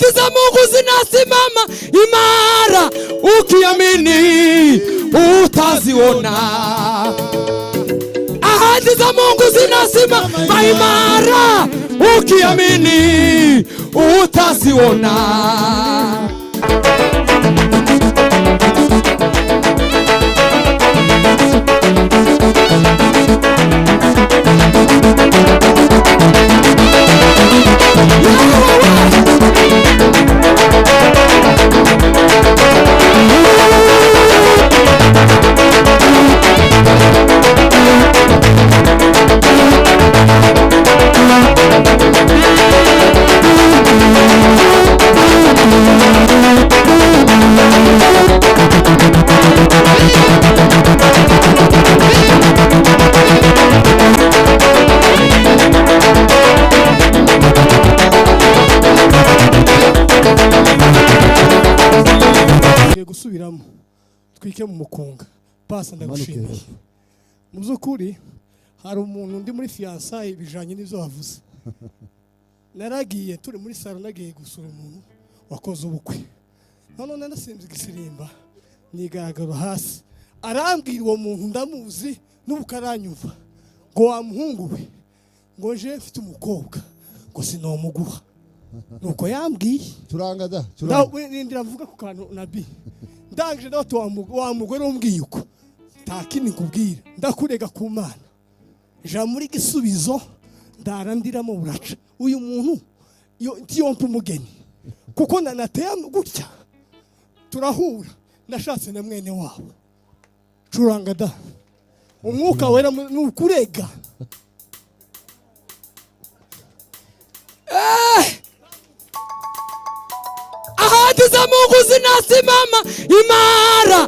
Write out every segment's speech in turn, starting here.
ahadi za Mungu zinasimama imara, ukiamini utaziona. Ahadi za Mungu zinasimama imara, ukiamini utaziona. Gusubiramo twike mu mukunga pasa ndagushimiye. Mu byukuri hari umuntu ndi muri fiançailles bijanye n'ivyo wavuze. Naragiye turi muri salo, nagiye gusura umuntu wakoze ubukwe, none nasimze igisirimba nigaragaro hasi, arambwira uwo muntu ndamuzi n'ubukaranyumva ngo wa muhungu we ngo je mfite umukobwa ngo sinomuguha. Nuko yambwiye turanga ndira mvuga ku kantu nabi ndangije ndato wa mugore umbwiye uko takini kubwira ndakurega ku Mana ja muri gisubizo ndarandiramo buraca. Uyu muntu ntiyompa umugeni kuko nanateye gutya turahura, nashatse na mwene wabo curanga da umwuka wera nukurega. Ahadi za Mungu zinasimama imara,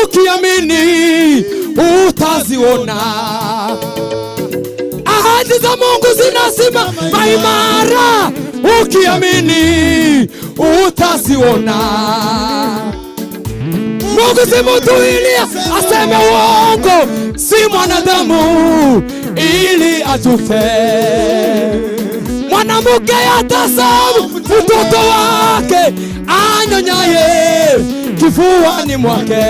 ukiamini utaziona. Ahadi za Mungu zinasimama imara, ukiamini utaziona. Mungu si mtu ili aseme uongo, si mwanadamu ili atufe. Mwanamke atasabu mtoto wake anyonyaye kifuani mwake.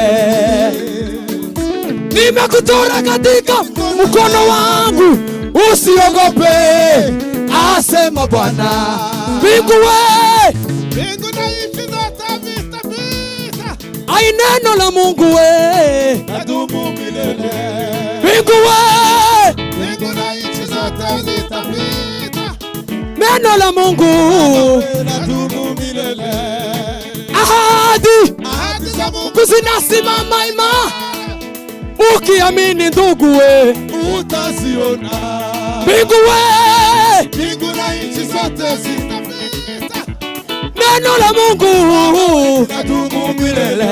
Nimekutoa katika mkono wangu, usiogope, asema Bwana. Mbingu na nchi zote vitapita, ai neno la Mungu ladumu milele. Mbingu na nchi zote vitapita, neno la Mungu ladumu milele. Ahadi za Mungu zinasimama imara, ukiamini ndugu utaziona. Mbingu na nchi zote zitapita, neno la Mungu ladumu milele.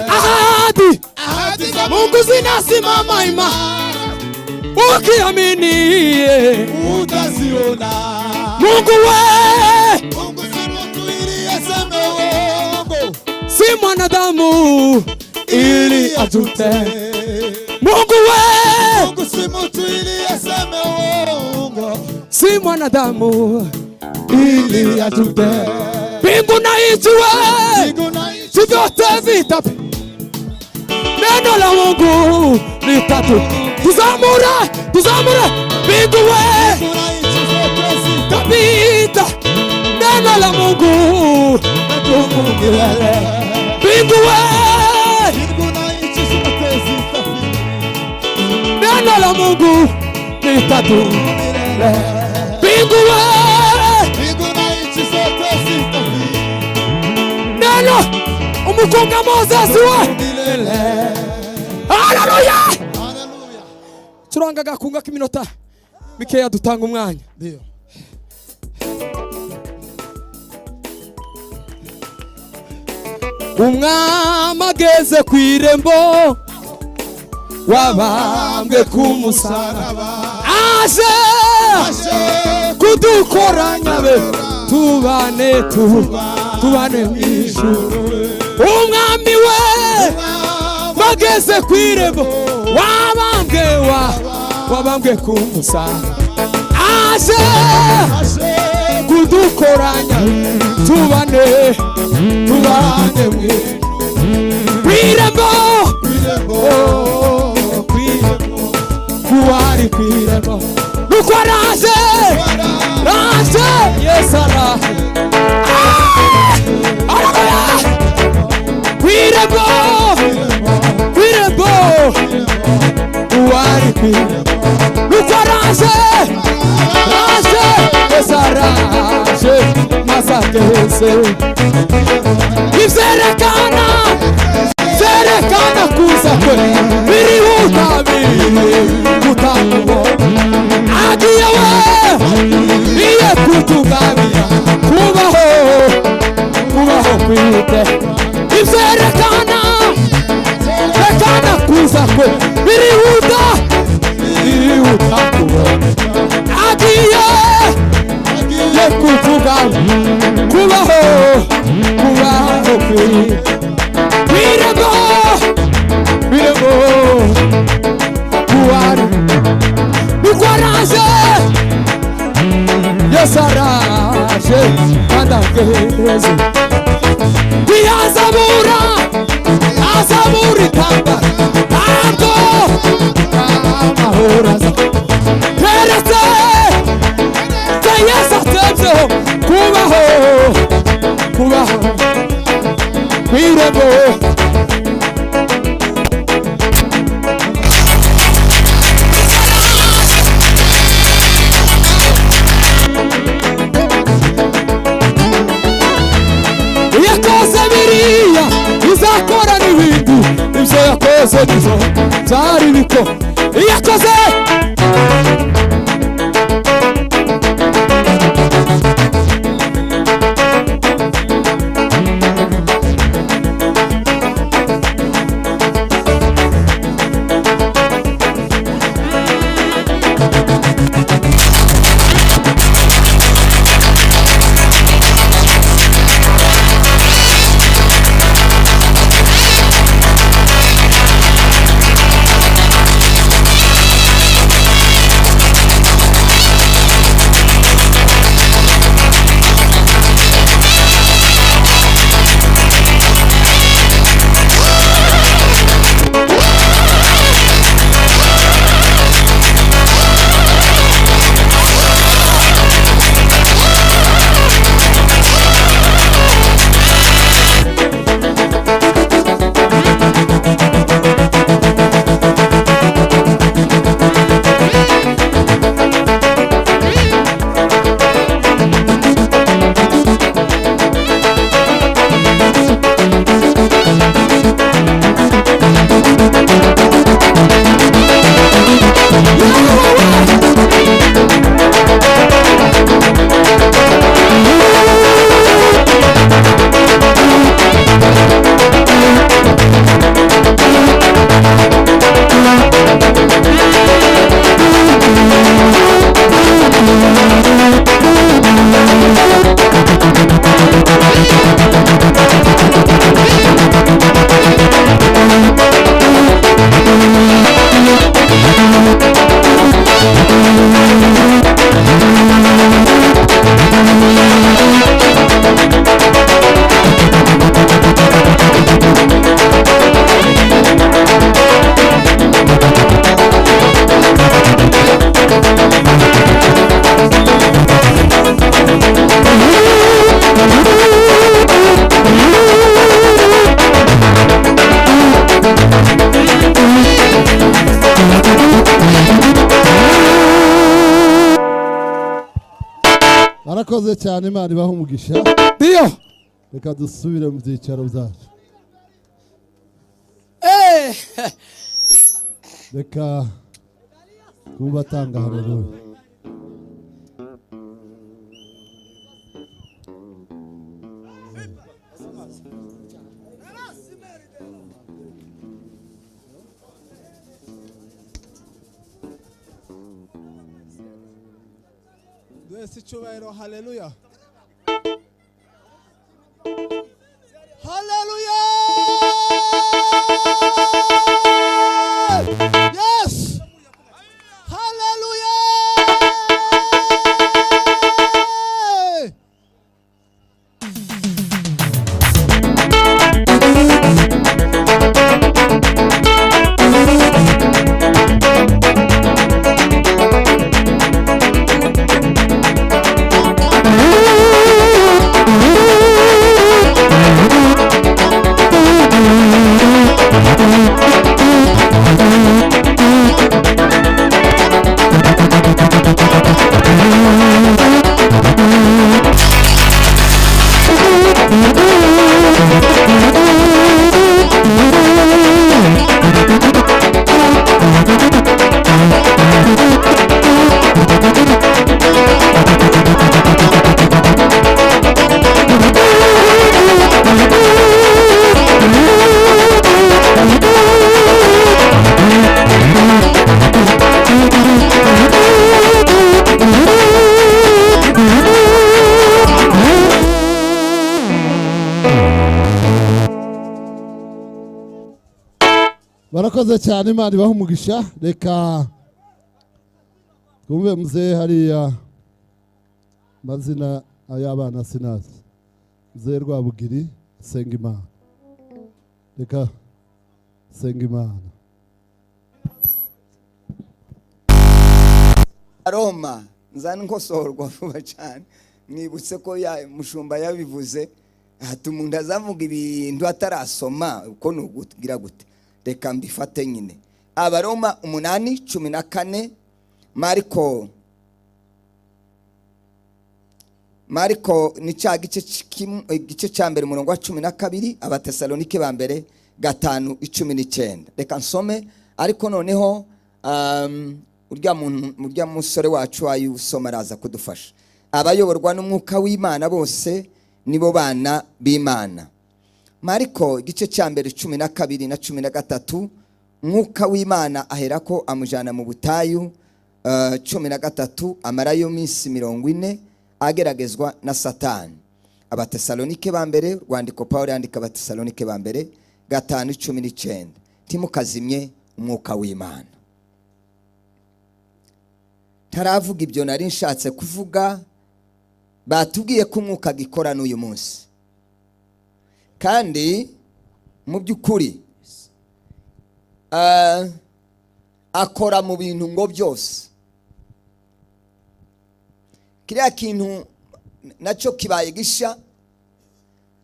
Ahadi za Mungu zinasimama imara, ukiamini utaziona. Mungu Mungu si mtu ili aseme uongo, si mwanadamu ili atute. Mungu si mtu ili aseme uongo, si mwanadamu ili atute. Mbingu na nchi vyote vitapita, neno la Mungu litatu. Tuzamure mbingu tapita, neno la Mungu ladumu milele. Mbingu na nchi zote zitapita, neno la Mungu litadumu milele. Mbingu na nchi zote zitapita, neno umukunga Moses milele. Haleluya. Turanga gakunga k'iminota mikeya dutanga umwanya. Ndio. Umwami ageze ku irembo, wabambwe ku musaraba, aje kudukoranya be tubane mw'ijuru. Umwami we mageze ku irembo, wabambwe ku musaraba, aje kudukoranya tubane kwirembo kuwari kwirembo nuko araje Yesu araje kwirembo kuwari kwirembo nuko araje Yesu araje masakese ivyerekana kuza kwe birihuta agiye we iye kutugabira kubaho kwite ivyerekana kuza kwe birihuta agiye kutugabira kubaho kwite birego kuwari nukwaraje Yesu araje kandi ageze ntiyazabura itambara ntabwo amahoro aza keretse Yesu atebyeho kubaho kwirembo yakoze biriya izakora n'ibindi ibyo yakoze nizo byari biko yakoze Arakoze cyane Imana ibaha umugisha. Iyo reka dusubire mu byicaro byacu. Reka kubatanga haleluya. Mwese icyubahiro haleluya. Haleluya. Yes. Haleluya. barakoze cyane Imana ibaha umugisha. Reka twumve muzehe hariya mazina ay'abana sinazi. Muzehe Rwabugiri senga Imana. Reka senga Imana. Roma nzana nkosorwa vuba cyane nibutse ko ya mushumba yabivuze ati umuntu azavuga ibintu atarasoma uko nugira gute. Reka mbifate nyine. Abaroma 8:14 Mariko ni cya gice cya mbere umurongo wa 12, Abatesalonike ba mbere 5:19. Reka nsome ariko noneho urya musore wacu ayusoma araza kudufasha. Abayoborwa n'umwuka w'Imana bose nibo bana b'Imana. Mariko igice cya mbere 12 na 13, mwuka w'Imana aherako amujana mu butayu 13 amarayo minsi 40 ageragezwa na Satani. Abatesalonike ba mbere, rwandiko Paulo yandika Abatesalonike ba mbere 5:19. Timukazimye umwuka w'Imana. Taravuga ibyo nari nshatse kuvuga, batubwiye ko umwuka gikora n'uyu munsi. Kandi mu by'ukuri akora mu bintu ngo byose. Kiriya kintu nacyo kibaye gisha,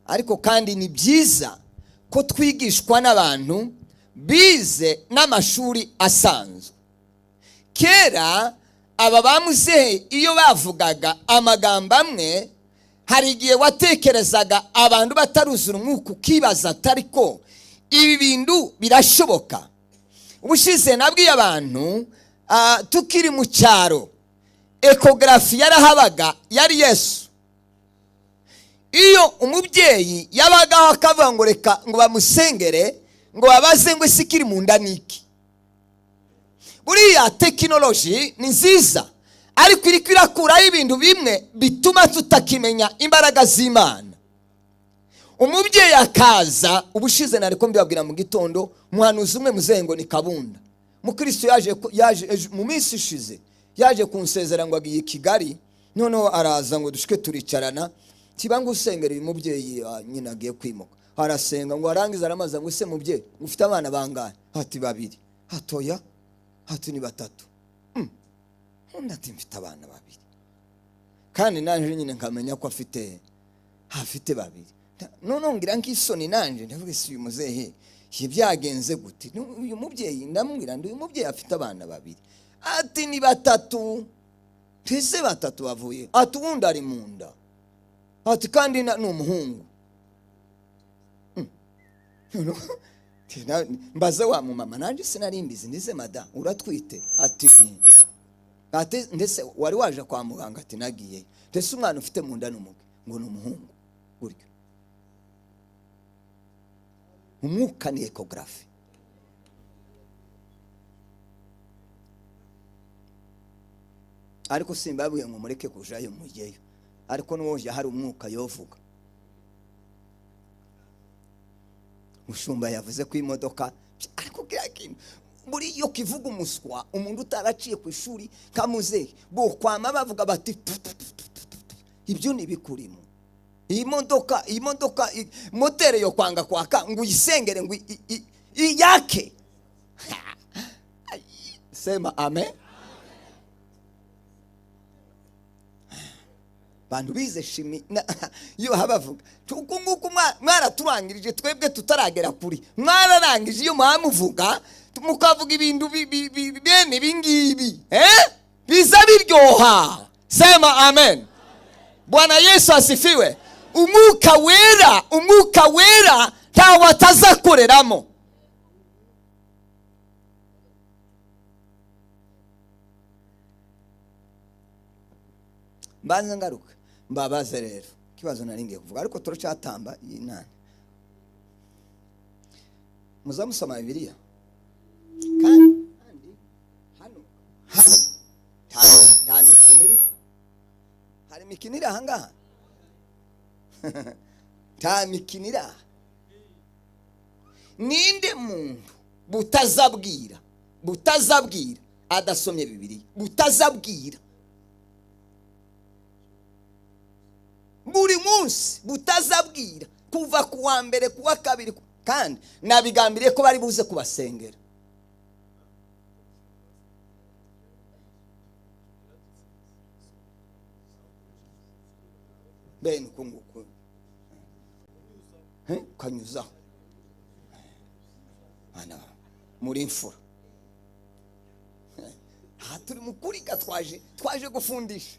ariko kandi ni byiza ko twigishwa n'abantu bize n'amashuri asanzwe. Kera aba bamuzehe iyo bavugaga amagambo amwe, hari igihe watekerezaga abantu bataruzura umwuka ukibaza atariko ibi bintu birashoboka. Ubushize nabwiye abantu tukiri mu cyaro, ekografi yarahabaga yari Yesu. Iyo umubyeyi yabagaho akavuga ngo reka ngo bamusengere ngo babaze ngo isikiri mu nda niki. Buriya tekinoloji ni nziza, ariko iri kwirakuraho ibintu bimwe bituma tutakimenya imbaraga z'Imana. Umubyeyi akaza, ubushize nariko mbibabwira mu gitondo, muhanuzi umwe muzengo ni Kabunda. Mukristo yaje mu minsi ishize, yaje kunsezera ngo agiye Kigali, noneho araza ngo dushike turicarana, kibanga usengera uyu mubyeyi nyina agiye kwimuka. Arasenga ngo arangiza aramaza ngo ese mubyeyi ufite abana bangahe? Ati 2. Hatoya hatu ni 3. Ndati mfite abana 2. Kandi nanje nyine nkamenya ko afite 2. None ngira nk'isoni nanje ndavuga si uyu muzehe byagenze gute. Uyu mubyeyi ndamubwira uyu mubyeyi afite abana 2. Ati ni 3. Twese 3 bavuye. Ati undi ari mu nda. Ati kandi ni umuhungu. Mbaza wa mama nanje sinari mbizi ndize mada uratwite. Ati ndese wari waje kwa muganga? Ati nagiye. Ndese umwana ufite mu nda n'umuge ngo ni umuhungu. Buryo umwuka ni ekografi. Ariko simbabwiye ngo mureke kujayo mugeyo, ariko n'uwoje hari umwuka yovuga. Mushumba yavuze ko imodoka, ariko kira kintu buri yo kivuga umuswa umuntu utaraciye ku ishuri kamuze bo kwama bavuga bati ibyo nibikurimo. Iyi modoka motere yo kwanga kwaka ngo uyisengere ngo yake. Sema amen. Bantu bize shimi iyo habavuga tuko nguko mwaraturangirije twebwe tutaragera kuri mwararangije iyo mwamuvuga mukavuga ibintu bene bingibi biza biryoha. Sema amen. Bwana Yesu asifiwe. Umwuka wera ntawe atazakoreramo. Mbanza ngaruka mbabaze rero kibazo naringiye kuvuga, ariko turacyatamba y'inani. Muzamusoma Bibiliya kandi hano hari mikinira ahangaha. Ta mikinira. Ninde muntu butazabwira adasomye Bibiliya, butazabwira buri munsi, butazabwira kuva ku wa mbere ku wa kabiri, kandi nabigambiriye ko bari buze kubasengera. Bene uko nguko kanyuzaho ana muri imfura. Aha turi mukuri twaje gufundisha.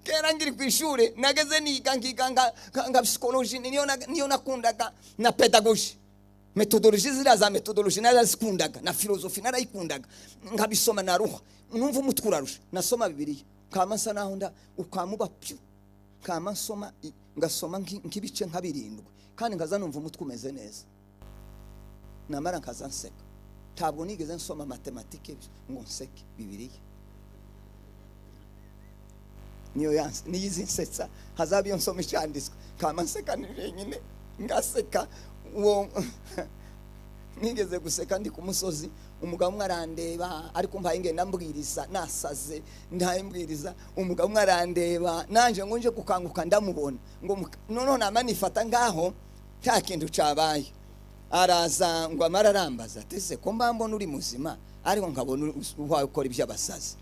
Kera ngiri ku ishuri nageze niga nka psychology, niyo nakundaga, na pedagogy, methodology za methodology narazikundaga, na philosophy narayikundaga, nkabisoma naruha numva umutwe urarusha. Nasoma Bibiliya kamansa naho ukamuba pyu, kamansoma ngasoma nk'ibice nka 7, kandi ngaza numva umutwe umeze neza, namara nkaza nseka. Ntabwo nigeze nsoma matematike ngo nseke Bibiliya. Niyo yanse niyizi nsetsa hazabiyo nsoma icyanditswe kamanseka nyine ngaseka. Uwo nigeze guseka ndi ku musozi, umugabo umwe arandeba, ariko mbaye ngenda mbwiriza nasaze, ndahembwiriza, umugabo umwe arandeba, nanje ngo nje gukanguka ndamubona, ngo none namanifata ngaho nta kintu cabaye. Araza ngo amara arambaza, tese ko mbambona uri muzima ariko nkabona ukora iby'abasazi,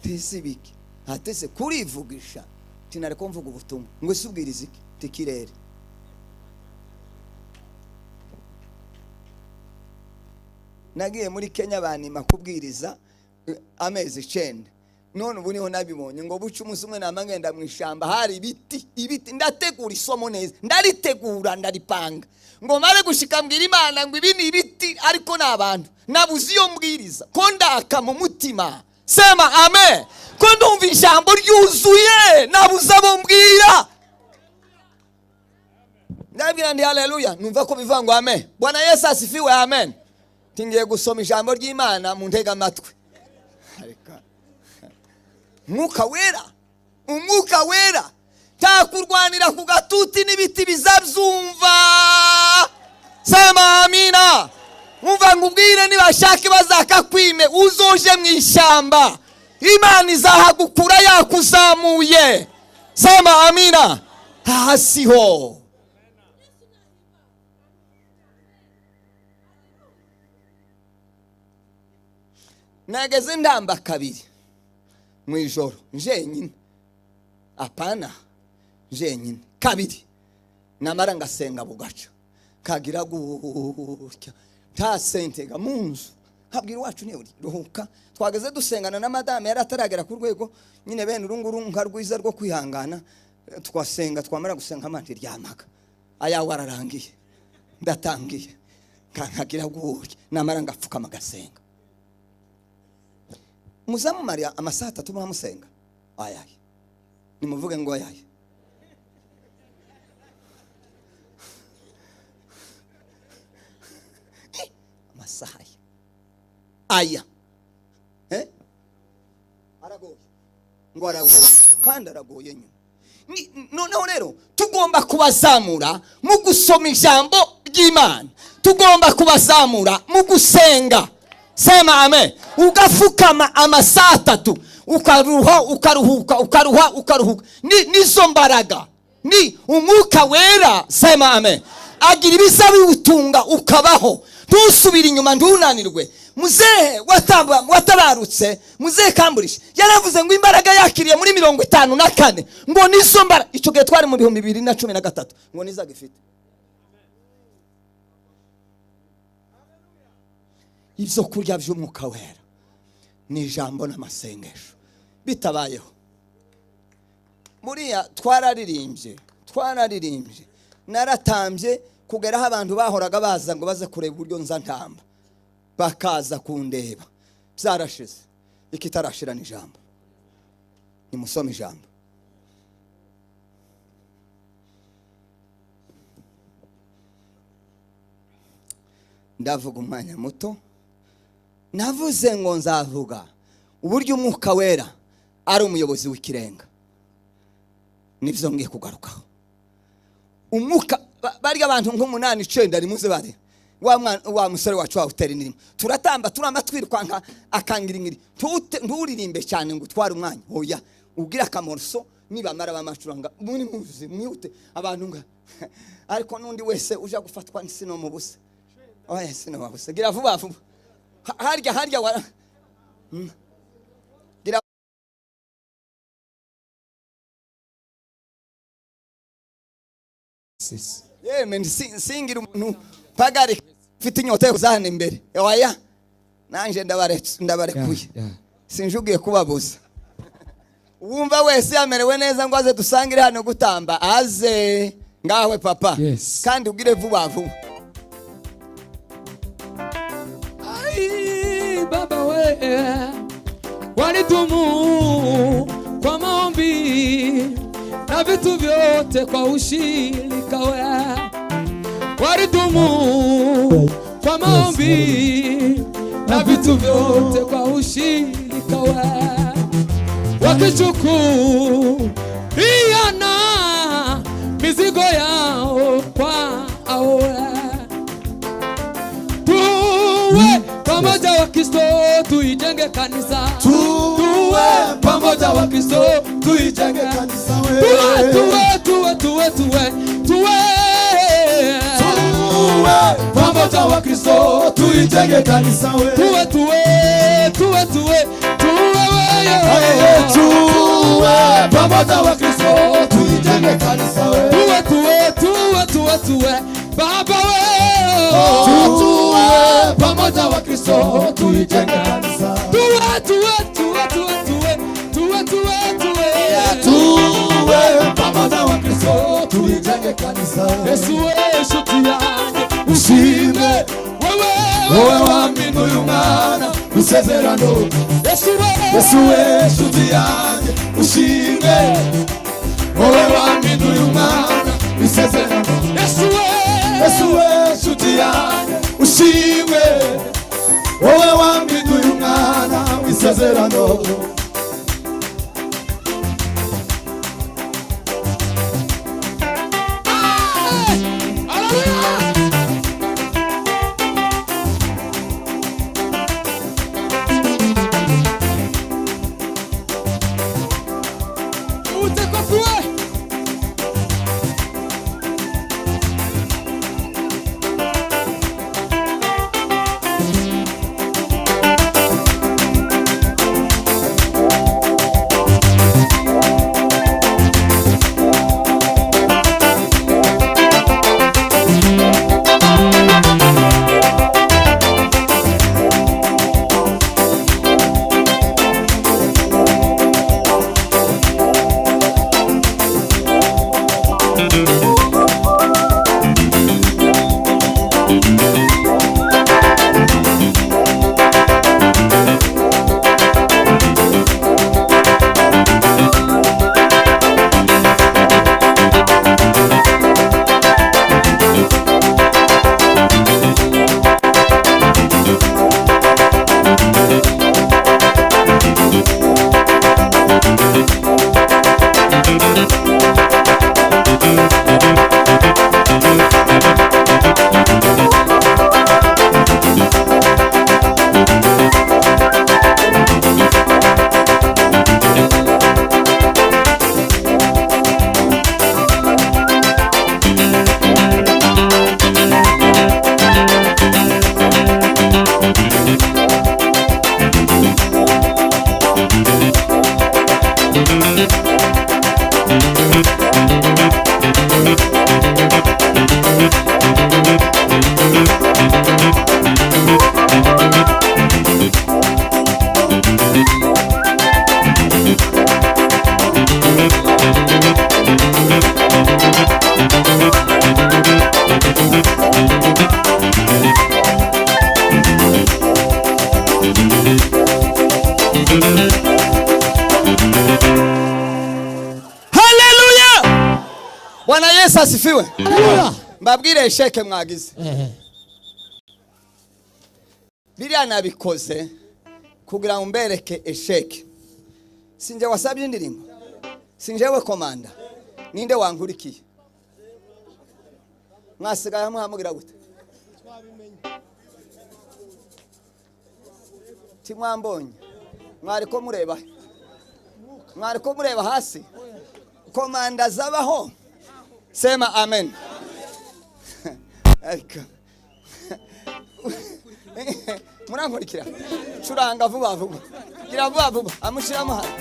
tese biki? Atese kurivugisha tinare ko mvuga ubutumwa, ngo subwiriza iki tikirere. Nagiye muri Kenya banima kubwiriza amezi 9, none ubu niho nabibonye ngo buca umunsi umwe namangenda mu ishamba, hari ibiti ndategura isomo neza, ndaritegura ndaripanga, ngo mare gushika mbwira Imana ngo ibi ni ibiti ariko nabantu, nabuze iyo mbwiriza ko ndaka mu mutima. Sema amen. Ko ndumva ijambo ryuzuye nabuze abo mbwira. Ndabwira ndi haleluya, numva ko bivangwa amen. Bwana Yesu asifiwe, amen. Tingiye gusoma ijambo ry'Imana mu ntega amatwi. Umwuka wera takurwanira ku gatuti n'ibiti bizabyumva. Sema amina. Umva ngubwire nibashake bazakakwime, uzoje mu ishamba, Imana izahagukura yakuzamuye. Sema amina. Hasiho nageze ndamba 2 mu ijoro njenyine, apana njenyine 2, namara ngasenga bugaca kagira gutya nta sentega munzu. Habwira wacu ne uri ruhuka, twageze dusengana na madame yari ataragera ku rwego nyine bene urunguru nka rwiza rwo kwihangana, twasenga twamara gusenga amandi ryamaga aya wararangiye, ndatangiye kankagira gutya, namara ngapfuka magasenga. Muzamu Maria amasaha 3 mwamusenga ayaye, nimuvuge ngo ayaye. Amasaha aya aragoye, ngo aragoye kandi aragoye nyine. Noneho rero tugomba kubazamura mu gusoma ijambo ry'Imana, tugomba kubazamura mu gusenga. Sema amen. Ugafukama amasaha 3 ukaruhuka. Nizo mbaraga ni umwuka wera. Sema amen. Agira ibizabi utunga ukabaho, ntusubira inyuma ndunanirwe. Muzehe watabarutse, muzehe Kamburisha yaravuze ngo imbaraga yakiriye muri 54 ngo nizo mbaraga. Icyo gihe twari mu 2013 ngo nizagifite. Ibyo kurya by'umwuka wera ni ijambo n'amasengesho bitabayeho. Muriya twararirimbye naratambye kugeraho abantu bahoraga baza ngo baze kureba uburyo nza ntamba, bakaza kundeba. Byarashize ikitarashira ni ijambo. Nimusome ijambo. Ndavuga umwanya muto, navuze ngo nzavuga uburyo umwuka wera ari umuyobozi w'ikirenga. Nivyo ngiye kugarukaho. Umwuka barya abantu nk'umunani 9 rimuze bare wa musore wacu wa uteri nirimo turatamba turama twirukwanka akangiringiri nturirimbe cyane ngo tware umwanya hoya ubwira akamorso nibamara bamacuranga muri muzi mwihute abantu nga ariko nundi wese uja gufatwa n'isino mu busa oya sino wabusa gira vuba vuba harya wara gira men singira umuntu pagari fite inyota yo kuzahana imbere oya nanje ndabarekuye sinjugiye kubabuza wumva wese yamerewe neza ngo aze dusangire hano gutamba aze ngawe papa kandi ugire vuba vuba. Ai baba we walitumu kwa maombi na vitu vyote kwa ushirika we walitumu kwa maombi na vitu vyote kwa ushirika we wakichukua mizigo yao kwa awe tuwe pamoja wa Kristo tuijenge kanisa tuwe pamoja wa Kristo tuijenge kanisa tuwe pamoja wa Kristo tuijenge kanisa tuwe pamoja wa Kristo tuijenge kanisa tuwe baba we pamoja wa Kristo tuijenge kanisa tuwe pamoja wa Kristo tuijenge kanisa Yesu we shuti yanjye ushime wewe waamini uyu mwana usezerano Yesu we shuti yanjye ushime wewe waamini uyu mwana usezerano Yesu we shuti yanjye ushime wewe waamini uyu mwana usezerano Bwana Yesu asifiwe. Mbabwire esheke mwagize. Biriya nabikoze kugira ngo mbereke esheke. Sinje wasabye indirimbo. Sinjewe komanda. Ninde wankurikiye? mwasigaye muhamugira gute timwambonye mwariko mureba hasi komanda zabaho sema amen ariko murankurikira curanga vuba gira vuba amushiramo hano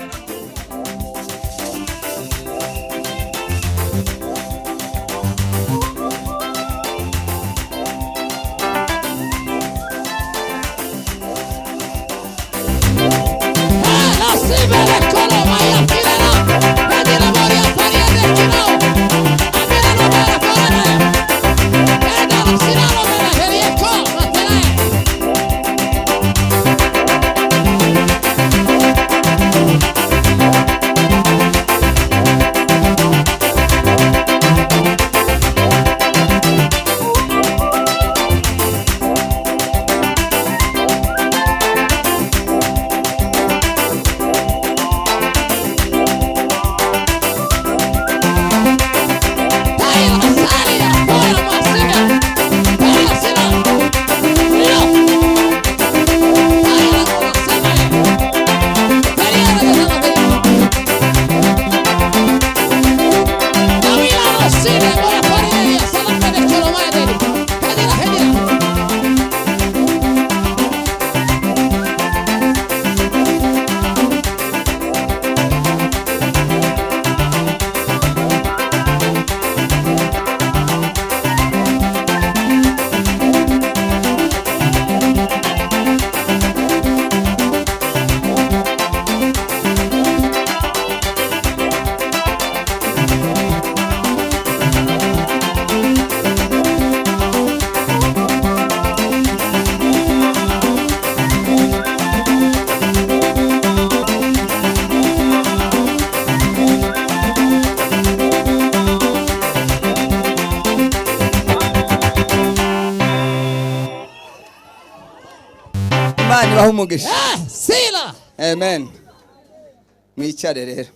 Imana ibahe umugisha. Sila. Amen. Mwicare rero.